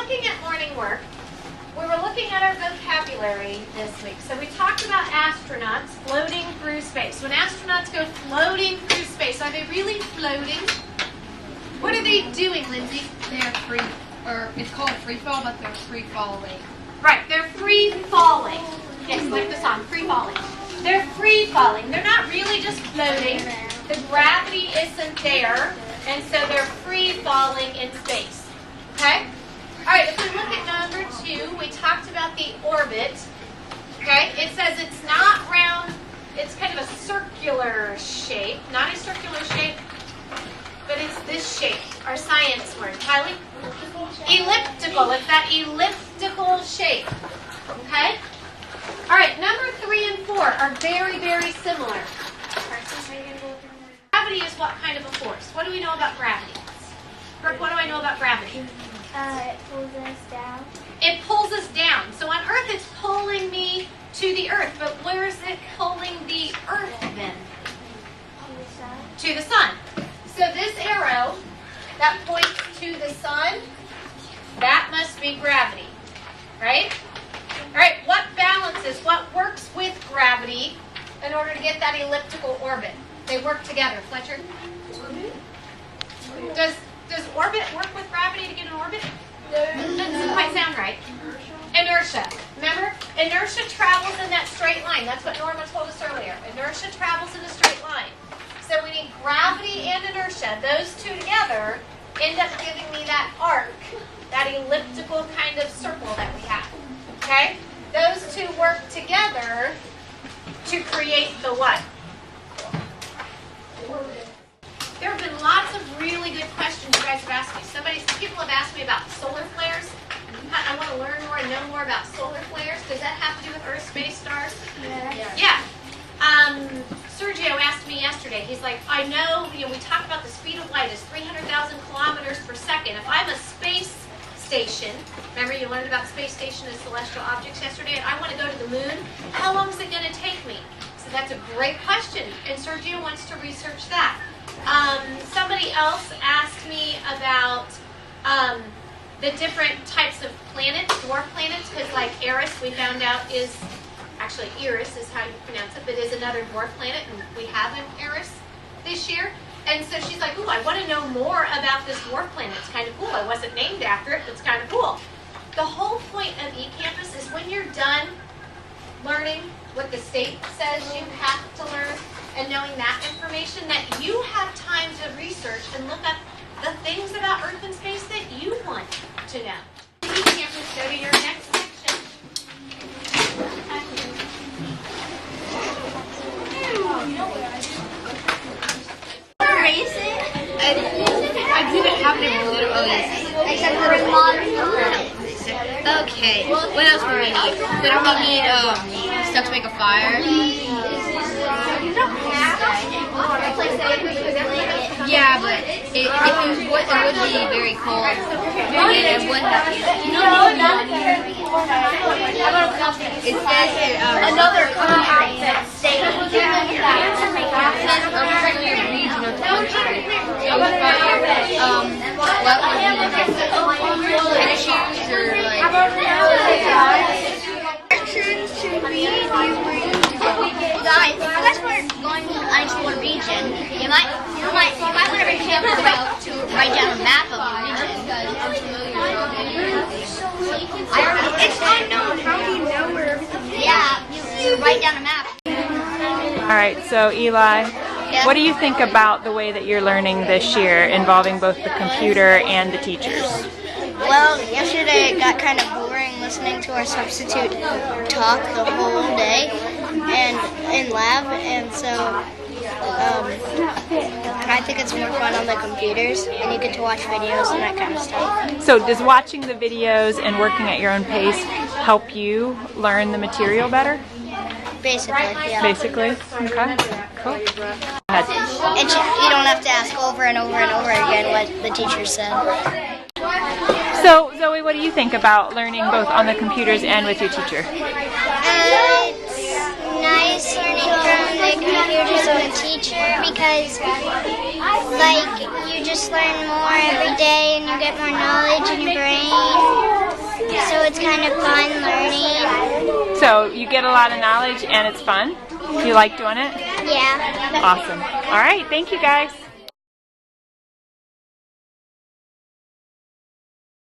looking at morning work. We were looking at our vocabulary this week. So we talked about astronauts floating through space. When astronauts go floating through space, are they really floating? What are they doing, Lindsay? They're free, or it's called free fall, but they're free falling. Right, they're free falling. Yes, like the song, free falling. They're free falling. They're not really just floating. The gravity isn't there, and so they're free falling in space. Okay? All right, if we look at number 2, we talked about the orbit. Okay, it says it's not round, it's kind of a circular shape. Not a circular shape, but it's this shape, our science word. Kylie? Elliptical. It's that elliptical shape. Okay? All right, number 3 and 4 are very, very similar. Gravity is what kind of a force? What do we know about gravity? Brooke, what do I know about gravity? It pulls us down. It pulls us down. So on Earth, it's pulling me to the Earth. But where is it pulling the Earth then? To the sun. So this arrow that points to the sun, that must be gravity, right? All right, what balances, what works with gravity in order to get that elliptical orbit? They work together. Fletcher? Does orbit work with gravity to get an orbit? That doesn't quite sound right. Inertia. Remember? Inertia travels in that straight line. That's what Norma told us earlier. Inertia travels in a straight line. So we need gravity and inertia. Those two together end up giving me that arc, that elliptical kind of circle that we have. Okay? Those two work together to create the what? There have been lots of really good questions you guys have asked me. People have asked me about solar flares. I want to learn more and know more about solar flares. Does that have to do with Earth, space, stars? Yeah. Sergio asked me yesterday. He's like, I know, we talked about the speed of light is 300,000 kilometers per second. If I'm a space station, remember you learned about space station as celestial objects yesterday, and I want to go to the moon, how long is it going to take me? So that's a great question, and Sergio wants to research that. Somebody else asked me about the different types of planets, dwarf planets, because like Eris, we found out is, actually Eris is how you pronounce it, but is another dwarf planet, and we have an Eris this year. And so she's like, ooh, I want to know more about this dwarf planet. It's kind of cool. I wasn't named after it, but it's kind of cool. The whole point of eCampus is when you're done learning what the state says you have to learn, and knowing that information, that you have time to research and look up the things about Earth and space that you want to know. eCampus, go to your next section. I didn't have any literally. Except for the modern. Okay. What else do we need? What do we need? Stuff to make a fire. Yeah, but it would be very cold. And it would have. It says Another country. regional temperature. What would be issues or like Directions to read, guys, unless we're going to an unknown region, you might want to bring campus out to write down a map of the region. It's unknown. How do you know where everything is? Yeah, you write down a map. All right, so Eli, what do you think about the way that you're learning this year involving both the computer and the teachers? Well, yesterday it got kind of boring listening to our substitute talk the whole day and in lab, and so I think it's more fun on the computers, and you get to watch videos and that kind of stuff. So does watching the videos and working at your own pace help you learn the material better? Basically, yeah. Basically? Okay, cool. Go ahead. And you don't have to ask over and over and over again what the teacher said. So Zoe, what do you think about learning both on the computers and with your teacher? It's nice learning from the computers and the teacher because, like, you just learn more every day and you get more knowledge in your brain. it's kind of fun learning. So you get a lot of knowledge and it's fun? You like doing it? Yeah. Awesome. All right, thank you guys.